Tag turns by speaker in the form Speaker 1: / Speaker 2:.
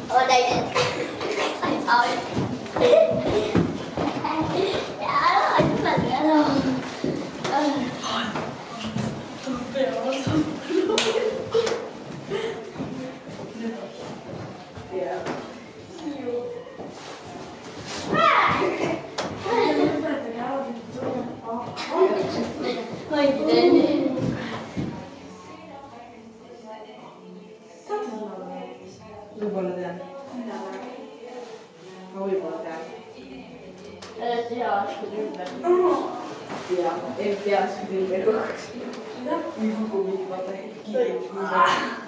Speaker 1: Ở đây nè. Ôi. Dạ rồi, chúng mình đã rồi.
Speaker 2: Võib-olla tean. Ma võib-olla tean.
Speaker 1: Teaskid ümber.
Speaker 2: Teaskid ümber koguks. Või kukub mingi vaata kiirelt.